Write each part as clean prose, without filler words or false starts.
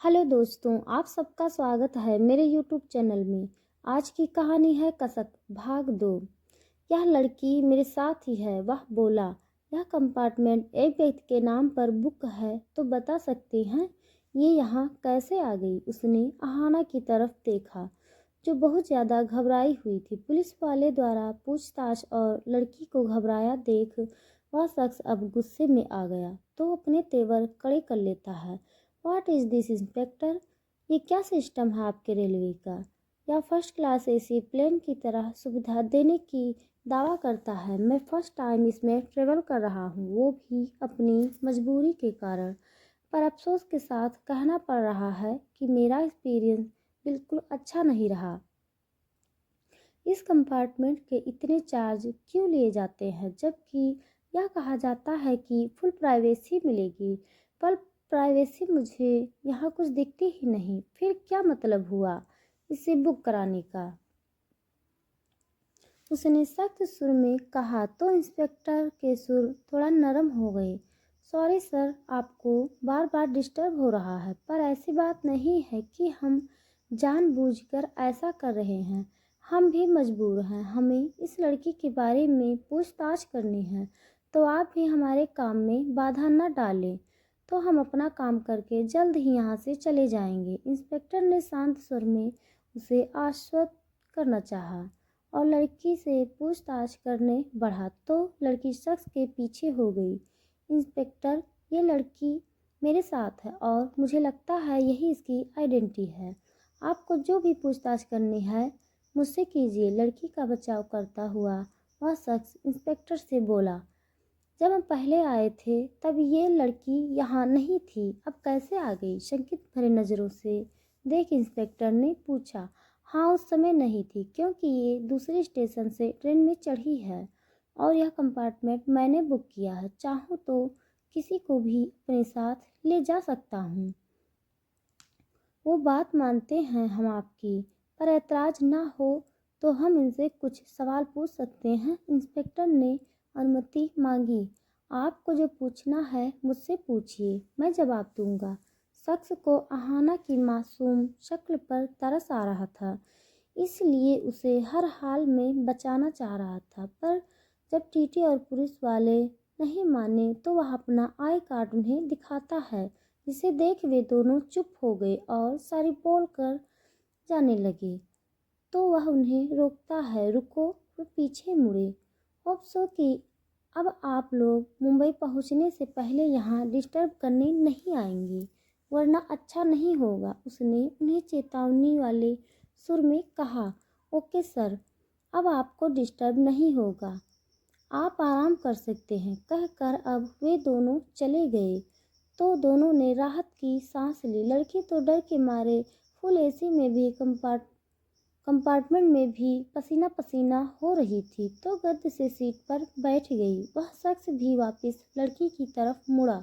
Hello दोस्तों, आप सबका स्वागत है मेरे यूट्यूब चैनल में। आज की कहानी है कसक भाग 2। यह लड़की मेरे साथ ही है, वह बोला। यह कंपार्टमेंट एक व्यक्ति के नाम पर बुक है, तो बता सकते हैं ये यहाँ कैसे आ गई। उसने अहाना की तरफ देखा, जो बहुत ज़्यादा घबराई हुई थी। पुलिस वाले द्वारा पूछताछ और लड़की को घबराया देख वह शख्स अब गुस्से में आ गया तो अपने तेवर कड़े कर लेता है। What is this inspector? ये क्या सिस्टम है आपके रेलवे का? या फर्स्ट क्लास एसी प्लेन की तरह सुविधा देने की दावा करता है। मैं फर्स्ट टाइम इसमें ट्रेवल कर रहा हूँ, वो भी अपनी मजबूरी के कारण। पर अफसोस के साथ कहना पड़ रहा है कि मेरा एक्सपीरियंस बिल्कुल अच्छा नहीं रहा। इस कंपार्टमेंट के इतने चार्ज क्यों लिए जाते हैं, जबकि यह कहा जाता है कि फुल प्राइवेसी मिलेगी। पर प्राइवेसी मुझे यहाँ कुछ दिखती ही नहीं। फिर क्या मतलब हुआ इसे बुक कराने का? उसने सख्त सुर में कहा तो इंस्पेक्टर के सुर थोड़ा नरम हो गए। सॉरी सर, आपको बार बार डिस्टर्ब हो रहा है, पर ऐसी बात नहीं है कि हम जानबूझकर ऐसा कर रहे हैं। हम भी मजबूर हैं, हमें इस लड़की के बारे में पूछताछ करनी है, तो आप भी हमारे काम में बाधा न डालें, तो हम अपना काम करके जल्द ही यहाँ से चले जाएंगे। इंस्पेक्टर ने शांत स्वर में उसे आश्वस्त करना चाहा और लड़की से पूछताछ करने बढ़ा तो लड़की शख्स के पीछे हो गई। इंस्पेक्टर, ये लड़की मेरे साथ है और मुझे लगता है यही इसकी आइडेंटिटी है। आपको जो भी पूछताछ करनी है मुझसे कीजिए। लड़की का बचाव करता हुआ वह शख्स इंस्पेक्टर से बोला, जब हम पहले आए थे तब ये लड़की यहाँ नहीं थी, अब कैसे आ गई? शंकित भरे नज़रों से देख इंस्पेक्टर ने पूछा। हाँ, उस समय नहीं थी, क्योंकि ये दूसरे स्टेशन से ट्रेन में चढ़ी है और यह कंपार्टमेंट मैंने बुक किया है। चाहूँ तो किसी को भी अपने साथ ले जा सकता हूँ। वो बात मानते हैं हम आपकी, पर ऐतराज ना हो तो हम इनसे कुछ सवाल पूछ सकते हैं। इंस्पेक्टर ने अनुमति मांगी। आपको जो पूछना है मुझसे पूछिए, मैं जवाब दूंगा। शख्स को अहाना की मासूम शक्ल पर तरस आ रहा था, इसलिए उसे हर हाल में बचाना चाह रहा था। पर जब टीटी और पुलिस वाले नहीं माने तो वह अपना आई कार्ड उन्हें दिखाता है, जिसे देख वे दोनों चुप हो गए और सारी बोल कर जाने लगे। तो वह उन्हें रोकता है, रुको। वे पीछे मुड़े। होप सो कि अब आप लोग मुंबई पहुंचने से पहले यहाँ डिस्टर्ब करने नहीं आएंगे, वरना अच्छा नहीं होगा। उसने उन्हें चेतावनी वाले सुर में कहा। ओके सर, अब आपको डिस्टर्ब नहीं होगा, आप आराम कर सकते हैं। कहकर अब वे दोनों चले गए तो दोनों ने राहत की सांस ली। लड़की तो डर के मारे फुल एसी में भी कंपार्टमेंट में भी पसीना पसीना हो रही थी, तो गद्द से सीट पर बैठ गई। वह शख्स भी वापस लड़की की तरफ मुड़ा,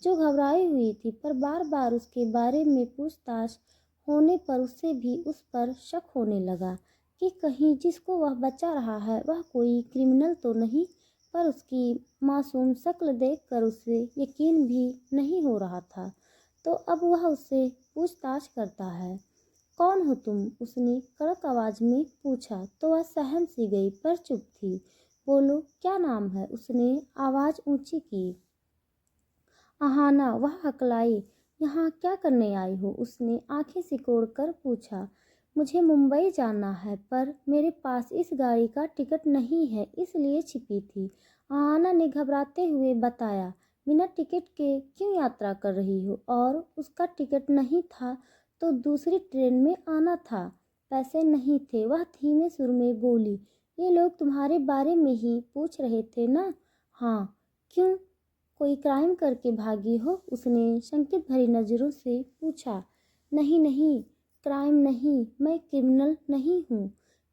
जो घबराई हुई थी, पर बार बार उसके बारे में पूछताछ होने पर उसे भी उस पर शक होने लगा कि कहीं जिसको वह बचा रहा है वह कोई क्रिमिनल तो नहीं। पर उसकी मासूम शक्ल देखकर उसे यकीन भी नहीं हो रहा था, तो अब वह उससे पूछताछ करता है। कौन हो तुम? उसने कड़क आवाज में पूछा तो वह सहम सी गई, पर चुप थी। बोलो, क्या नाम है? उसने आवाज ऊंची की। अहाना, वह हकलाई। यहाँ क्या करने आई हो? उसने आंखें सिकोड़ कर पूछा। मुझे मुंबई जाना है, पर मेरे पास इस गाड़ी का टिकट नहीं है, इसलिए छिपी थी। अहाना ने घबराते हुए बताया। बिना टिकट के क्यों यात्रा कर रही हो? और उसका टिकट नहीं था तो दूसरी ट्रेन में आना था। पैसे नहीं थे, वह धीमे सुर में बोली। ये लोग तुम्हारे बारे में ही पूछ रहे थे ना? हाँ। क्यों, कोई क्राइम करके भागी हो? उसने शंकित भरी नज़रों से पूछा। नहीं नहीं, क्राइम नहीं, मैं क्रिमिनल नहीं हूँ।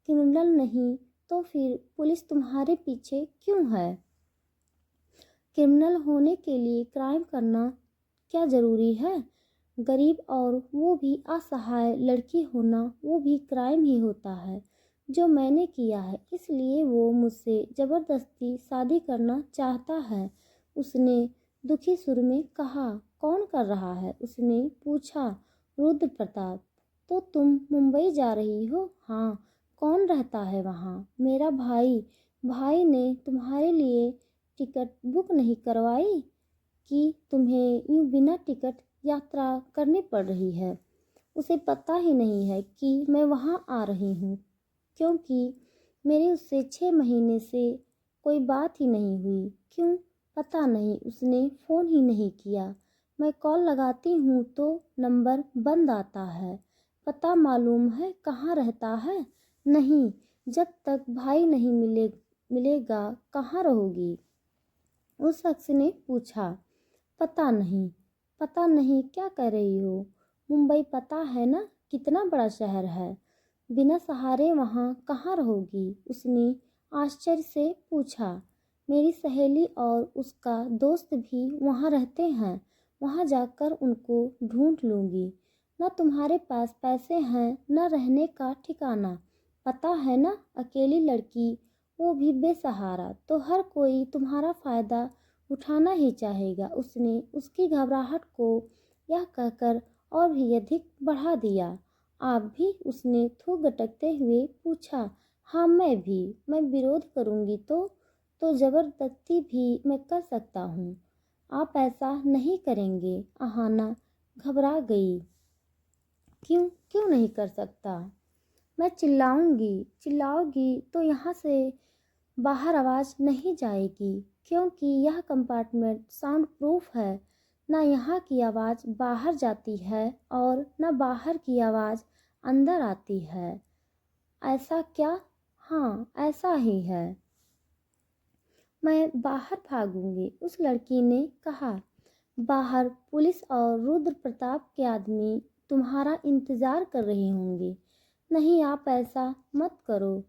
क्रिमिनल नहीं तो फिर पुलिस तुम्हारे पीछे क्यों है? क्रिमिनल होने के लिए क्राइम करना क्या ज़रूरी है? गरीब और वो भी असहाय लड़की होना, वो भी क्राइम ही होता है, जो मैंने किया है। इसलिए वो मुझसे ज़बरदस्ती शादी करना चाहता है। उसने दुखी सुर में कहा। कौन कर रहा है? उसने पूछा। रुद्र प्रताप, तो तुम मुंबई जा रही हो? हाँ। कौन रहता है वहाँ? मेरा भाई। भाई ने तुम्हारे लिए टिकट बुक नहीं करवाई कि तुम्हें यूँ बिना टिकट यात्रा करनी पड़ रही है? उसे पता ही नहीं है कि मैं वहाँ आ रही हूँ, क्योंकि मेरी उससे 6 महीने से कोई बात ही नहीं हुई। क्यों? पता नहीं, उसने फ़ोन ही नहीं किया। मैं कॉल लगाती हूँ तो नंबर बंद आता है। पता मालूम है कहाँ रहता है? नहीं। जब तक भाई नहीं मिलेगा कहाँ रहोगी? उस शख्स ने पूछा। पता नहीं। पता नहीं क्या कह रही हो? मुंबई पता है ना, कितना बड़ा शहर है। बिना सहारे वहाँ कहाँ रहोगी? उसने आश्चर्य से पूछा। मेरी सहेली और उसका दोस्त भी वहाँ रहते हैं। वहाँ जाकर उनको ढूंढ लूँगी। न तुम्हारे पास पैसे हैं न रहने का ठिकाना। पता है ना, अकेली लड़की, वो भी बेसहारा, तो हर कोई तुम्हारा फ़ायदा उठाना ही चाहेगा। उसने उसकी घबराहट को यह कहकर और भी अधिक बढ़ा दिया। आप भी? उसने थूक गटकते हुए पूछा। हाँ, मैं भी। मैं विरोध करूँगी तो ज़बरदस्ती भी मैं कर सकता हूँ। आप ऐसा नहीं करेंगे? अहाना घबरा गई। क्यों? क्यों नहीं कर सकता? मैं चिल्लाऊंगी। चिल्लाओगी तो यहाँ से बाहर आवाज़ नहीं जाएगी, क्योंकि यह कंपार्टमेंट साउंड प्रूफ है। ना यहाँ की आवाज़ बाहर जाती है और न बाहर की आवाज़ अंदर आती है। ऐसा क्या? हाँ, ऐसा ही है। मैं बाहर भागूंगी, उस लड़की ने कहा। बाहर पुलिस और रुद्र प्रताप के आदमी तुम्हारा इंतज़ार कर रहे होंगे। नहीं, आप ऐसा मत करो।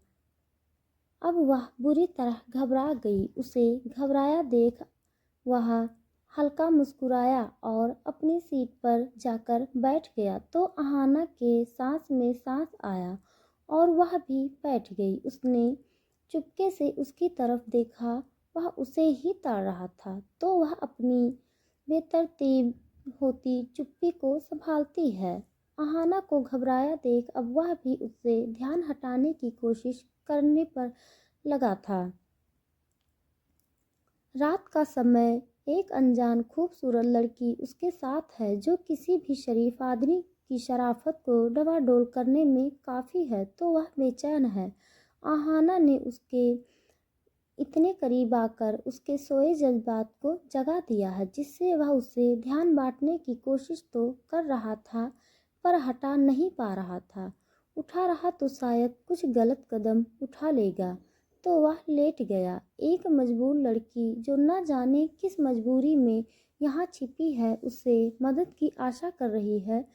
अब वह बुरी तरह घबरा गई। उसे घबराया देख वह हल्का मुस्कुराया और अपनी सीट पर जाकर बैठ गया। तो अहाना के सांस में सांस आया और वह भी बैठ गई। उसने चुपके से उसकी तरफ देखा। वह उसे ही ताड़ रहा था, तो वह अपनी बेतरतीब होती चुप्पी को संभालती है। अहाना को घबराया देख अब वह भी उससे ध्यान हटाने की कोशिश करने पर लगा था। रात का समय, एक अनजान खूबसूरत लड़की उसके साथ है, जो किसी भी शरीफ आदमी की शराफत को डवाडोल करने में काफ़ी है, तो वह बेचैन है। आहाना ने उसके इतने करीब आकर उसके सोए जज्बात को जगा दिया है, जिससे वह उससे ध्यान बांटने की कोशिश तो कर रहा था, पर हटा नहीं पा रहा था। उठा रहा तो शायद कुछ गलत कदम उठा लेगा, तो वह लेट गया। एक मजबूर लड़की जो न जाने किस मजबूरी में यहाँ छिपी है, उससे मदद की आशा कर रही है,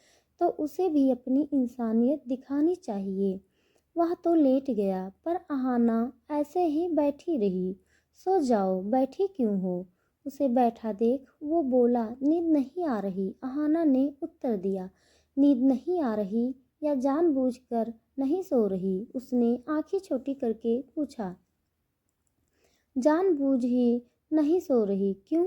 तो उसे भी अपनी इंसानियत दिखानी चाहिए। वह तो लेट गया, पर अहाना ऐसे ही बैठी रही। सो जाओ, बैठी क्यों हो? उसे बैठा देख वो बोला। नींद नहीं आ रही? अहाना ने उत्तर दिया। नींद नहीं आ रही या जानबूझकर नहीं सो रही? उसने आंखें छोटी करके पूछा। जानबूझ ही नहीं सो रही। क्यों?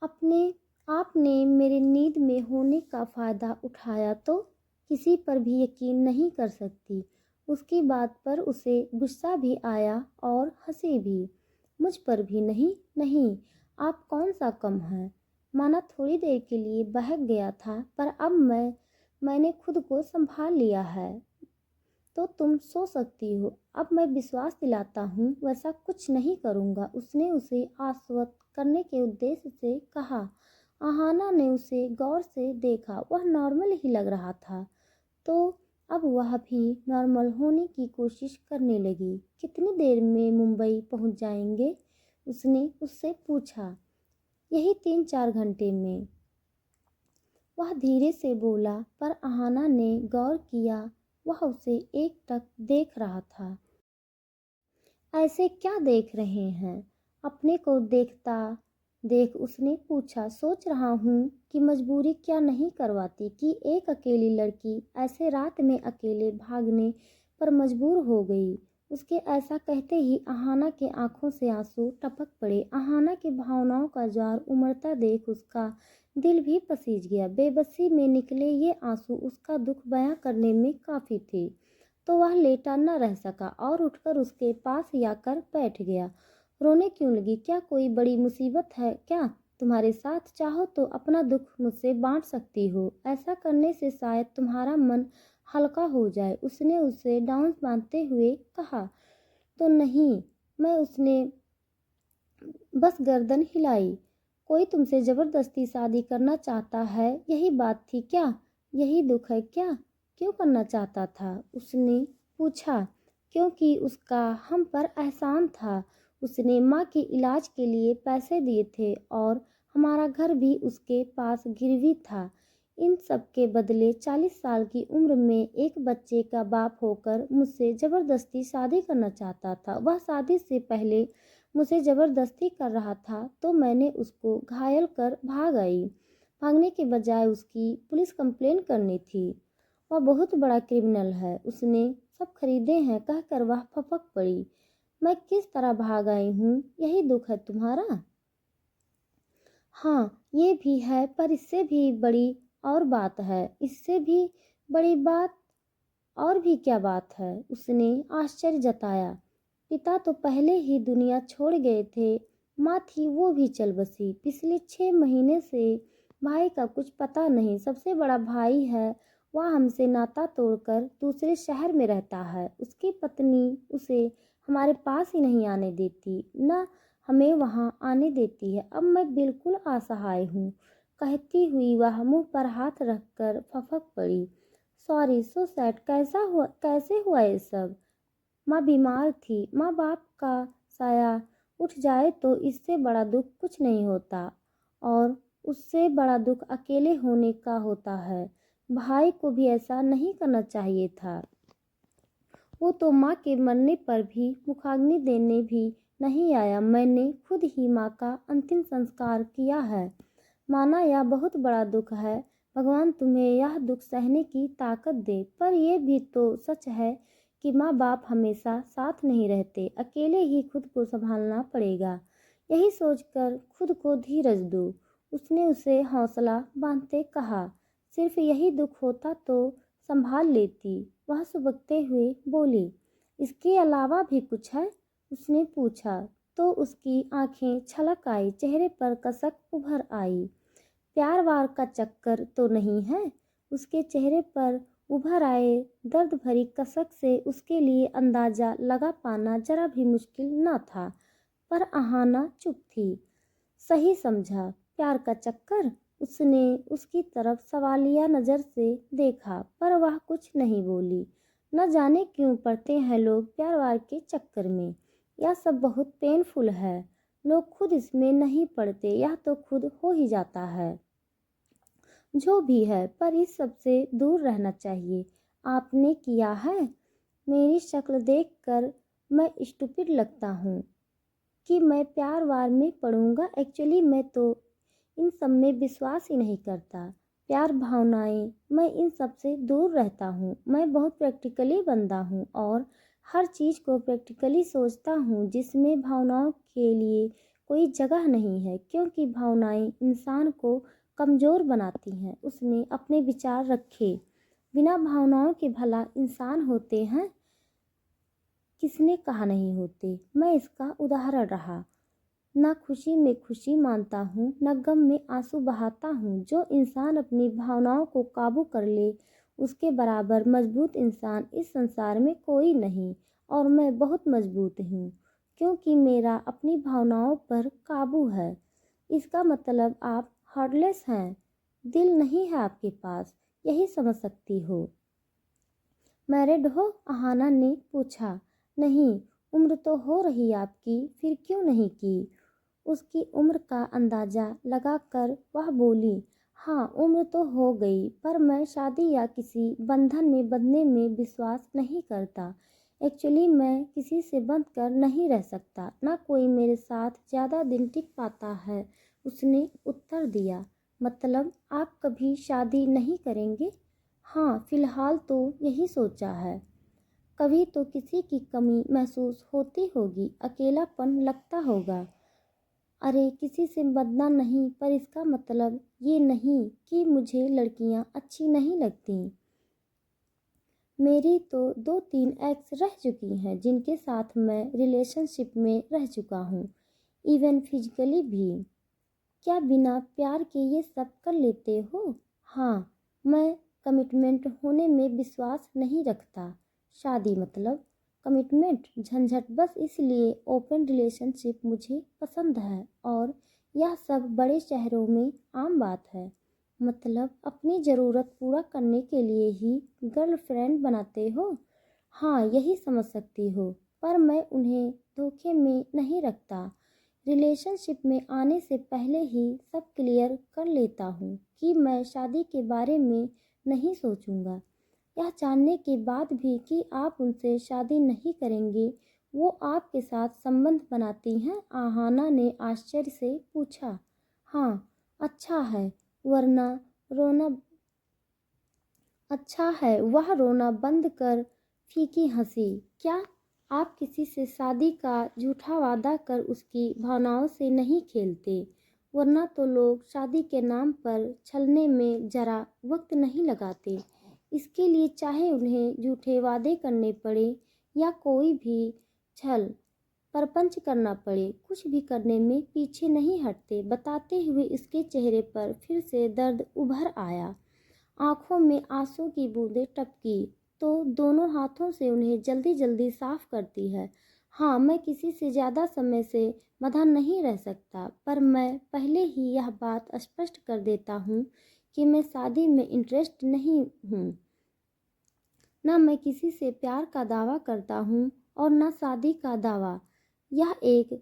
अपने आपने मेरे नींद में होने का फ़ायदा उठाया तो? किसी पर भी यकीन नहीं कर सकती। उसकी बात पर उसे गुस्सा भी आया और हंसी भी। मुझ पर भी नहीं? नहीं, आप कौन सा कम है? माना थोड़ी देर के लिए बहक गया था, पर अब मैंने खुद को संभाल लिया है, तो तुम सो सकती हो। अब मैं विश्वास दिलाता हूँ, वैसा कुछ नहीं करूँगा। उसने उसे आश्वस्त करने के उद्देश्य से कहा। अहाना ने उसे गौर से देखा। वह नॉर्मल ही लग रहा था, तो अब वह भी नॉर्मल होने की कोशिश करने लगी। कितनी देर में मुंबई पहुंच जाएंगे? उसने उससे पूछा। यही 3-4 घंटे में, वह धीरे से बोला। पर अहाना ने गौर किया, वह उसे एकटक देख रहा था। ऐसे क्या देख रहे हैं? अपने को देखता देख उसने पूछा। सोच रहा हूँ कि मजबूरी क्या नहीं करवाती कि एक अकेली लड़की ऐसे रात में अकेले भागने पर मजबूर हो गई। उसके ऐसा कहते ही अहाना के आंखों से आंसू टपक पड़े। अहाना की भावनाओं का ज्वार उमड़ता देख उसका दिल भी पसीज गया। बेबसी में निकले ये आंसू उसका दुख बयां करने में काफ़ी थे। तो वह लेटा न रह सका और उठकर उसके पास जाकर बैठ गया। रोने क्यों लगी? क्या कोई बड़ी मुसीबत है क्या तुम्हारे साथ? चाहो तो अपना दुख मुझसे बांट सकती हो। ऐसा करने से शायद तुम्हारा मन हल्का हो जाए। उसने उसे डांस बांधते हुए कहा। तो नहीं, मैं उसने बस गर्दन हिलाई। कोई तुमसे जबरदस्ती शादी करना चाहता है, यही बात थी क्या? यही दुख है क्या? क्यों करना चाहता था? उसने पूछा। क्योंकि उसका हम पर एहसान था। उसने माँ के इलाज के लिए पैसे दिए थे और हमारा घर भी उसके पास गिरवी था। इन सब के बदले 40 साल की उम्र में एक बच्चे का बाप होकर मुझसे ज़बरदस्ती शादी करना चाहता था। वह शादी से पहले मुझे ज़बरदस्ती कर रहा था तो मैंने उसको घायल कर भाग आई। भागने के बजाय उसकी पुलिस कंप्लेन करनी थी। वह बहुत बड़ा क्रिमिनल है, उसने सब खरीदे हैं कहकर वह फपक पड़ी। मैं किस तरह भाग आई हूँ, यही दुख है तुम्हारा? हाँ, ये भी है, पर इससे भी बड़ी और बात है। इससे भी बड़ी बात? और भी क्या बात है? उसने आश्चर्य जताया। पिता तो पहले ही दुनिया छोड़ गए थे, माँ थी वो भी चल बसी। पिछले 6 महीने से भाई का कुछ पता नहीं। सबसे बड़ा भाई है, वह हमसे नाता तोड़कर दूसरे शहर में रहता है। उसकी पत्नी उसे हमारे पास ही नहीं आने देती, न हमें वहाँ आने देती है। अब मैं बिल्कुल असहाय हूँ, कहती हुई वह मुंह पर हाथ रखकर फपक पड़ी। Sorry, so sad. कैसे हुआ ये सब? माँ बीमार थी। माँ बाप का साया उठ जाए तो इससे बड़ा दुख कुछ नहीं होता, और उससे बड़ा दुख अकेले होने का होता है। भाई को भी ऐसा नहीं करना चाहिए था। वो तो माँ के मरने पर भी मुखाग्नि देने भी नहीं आया। मैंने खुद ही माँ का अंतिम संस्कार किया है। माना यह बहुत बड़ा दुख है। भगवान तुम्हें यह दुख सहने की ताकत दे। पर यह भी तो सच है कि माँ बाप हमेशा साथ नहीं रहते, अकेले ही खुद को संभालना पड़ेगा। यही सोचकर खुद को धीरज दो, उसने उसे हौसला बांधते कहा। सिर्फ यही दुख होता तो संभाल लेती, वह सुबकते हुए बोली। इसके अलावा भी कुछ है? उसने पूछा तो उसकी आंखें छलक आई, चेहरे पर कसक उभर आई। प्यार वार का चक्कर तो नहीं है? उसके चेहरे पर उभर आए दर्द भरी कसक से उसके लिए अंदाजा लगा पाना जरा भी मुश्किल न था। पर अहाना चुप थी। सही समझा, प्यार का चक्कर? उसने उसकी तरफ सवालिया नज़र से देखा, पर वह कुछ नहीं बोली। न जाने क्यों पड़ते हैं लोग प्यार वार के चक्कर में। यह सब बहुत पेनफुल है। लोग खुद इसमें नहीं पड़ते, यह तो खुद हो ही जाता है। जो भी है, पर इस सब से दूर रहना चाहिए। आपने किया है? मेरी शक्ल देखकर मैं स्टूपिड लगता हूँ कि मैं प्यार वार में पड़ूंगा? एक्चुअली मैं तो इन सब में विश्वास ही नहीं करता। प्यार भावनाएं, मैं इन सब से दूर रहता हूँ। मैं बहुत प्रैक्टिकली बंदा हूँ और हर चीज़ को प्रैक्टिकली सोचता हूँ, जिसमें भावनाओं के लिए कोई जगह नहीं है, क्योंकि भावनाएं इंसान को कमज़ोर बनाती हैं। उसने अपने विचार रखे। बिना भावनाओं के भला इंसान होते हैं? किसने कहा नहीं होते? मैं इसका उदाहरण रहा। न खुशी में खुशी मानता हूँ, न गम में आंसू बहाता हूँ। जो इंसान अपनी भावनाओं को काबू कर ले, उसके बराबर मजबूत इंसान इस संसार में कोई नहीं। और मैं बहुत मजबूत हूँ, क्योंकि मेरा अपनी भावनाओं पर काबू है। इसका मतलब आप हार्टलेस हैं, दिल नहीं है आपके पास, यही समझ सकती हो। मैरिड हो? अहाना ने पूछा। नहीं। उम्र तो हो रही आपकी, फिर क्यों नहीं की? उसकी उम्र का अंदाज़ा लगाकर वह बोली। हाँ, उम्र तो हो गई, पर मैं शादी या किसी बंधन में बंधने में विश्वास नहीं करता। एक्चुअली मैं किसी से बंध कर नहीं रह सकता, ना कोई मेरे साथ ज़्यादा दिन टिक पाता है। उसने उत्तर दिया। मतलब आप कभी शादी नहीं करेंगे? हाँ, फिलहाल तो यही सोचा है। कभी तो किसी की कमी महसूस होती होगी, अकेलापन लगता होगा। अरे किसी से बदना नहीं, पर इसका मतलब ये नहीं कि मुझे लड़कियां अच्छी नहीं लगती। मेरी तो 2-3 एक्स रह चुकी हैं जिनके साथ मैं रिलेशनशिप में रह चुका हूँ, इवन फिजिकली भी। क्या बिना प्यार के ये सब कर लेते हो? हाँ, मैं कमिटमेंट होने में विश्वास नहीं रखता। शादी मतलब कमिटमेंट झंझट, बस इसलिए ओपन रिलेशनशिप मुझे पसंद है और यह सब बड़े शहरों में आम बात है। मतलब अपनी ज़रूरत पूरा करने के लिए ही गर्लफ्रेंड बनाते हो? हाँ, यही समझ सकती हो, पर मैं उन्हें धोखे में नहीं रखता। रिलेशनशिप में आने से पहले ही सब क्लियर कर लेता हूँ कि मैं शादी के बारे में नहीं सोचूंगा। यह जानने के बाद भी कि आप उनसे शादी नहीं करेंगे, वो आपके साथ संबंध बनाती हैं? आहाना ने आश्चर्य से पूछा। हाँ, अच्छा है, वरना रोना अच्छा है। वह रोना बंद कर फीकी हंसी। क्या आप किसी से शादी का झूठा वादा कर उसकी भावनाओं से नहीं खेलते? वरना तो लोग शादी के नाम पर छलने में जरा वक्त नहीं लगाते। इसके लिए चाहे उन्हें झूठे वादे करने पड़े या कोई भी छल परपंच करना पड़े, कुछ भी करने में पीछे नहीं हटते। बताते हुए इसके चेहरे पर फिर से दर्द उभर आया। आंखों में आंसू की बूंदें टपकी तो दोनों हाथों से उन्हें जल्दी जल्दी साफ करती है। हाँ, मैं किसी से ज़्यादा समय से बंधा नहीं रह सकता, पर मैं पहले ही यह बात स्पष्ट कर देता हूँ कि मैं शादी में इंटरेस्ट नहीं हूँ। ना मैं किसी से प्यार का दावा करता हूँ और ना शादी का दावा। यह एक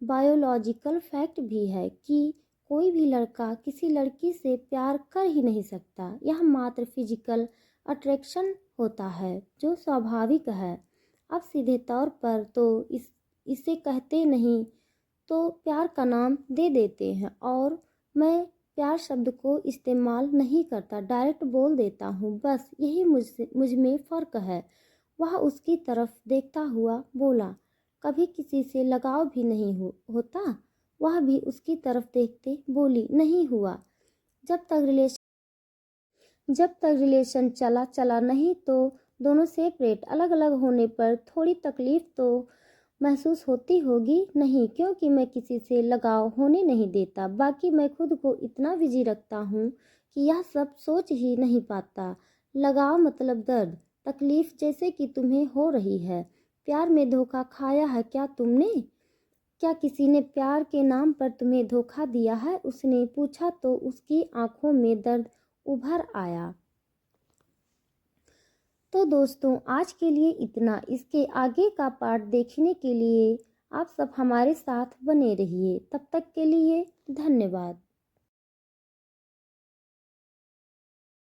बायोलॉजिकल फैक्ट भी है कि कोई भी लड़का किसी लड़की से प्यार कर ही नहीं सकता। यह मात्र फिजिकल अट्रैक्शन होता है जो स्वाभाविक है। अब सीधे तौर पर तो इसे कहते नहीं तो प्यार का नाम दे देते हैं, और मैं प्यार शब्द को इस्तेमाल नहीं करता, डायरेक्ट बोल देता हूँ। बस यही मुझ में फ़र्क है। वह उसकी तरफ देखता हुआ बोला। कभी किसी से लगाव भी नहीं होता? वह भी उसकी तरफ देखते बोली। नहीं हुआ। जब तक रिलेशन चला चला नहीं तो दोनों सेपरेट अलग अलग होने पर थोड़ी तकलीफ तो महसूस होती होगी। नहीं, क्योंकि मैं किसी से लगाव होने नहीं देता। बाकी मैं खुद को इतना बिजी रखता हूँ कि यह सब सोच ही नहीं पाता। लगाव मतलब दर्द, तकलीफ जैसे कि तुम्हें हो रही है। प्यार में धोखा खाया है क्या तुमने? क्या किसी ने प्यार के नाम पर तुम्हें धोखा दिया है? उसने पूछा तो उसकी आंखों में दर्द उभर आया। तो दोस्तों, आज के लिए इतना। इसके आगे का पार्ट देखने के लिए आप सब हमारे साथ बने रहिए। तब तक के लिए धन्यवाद।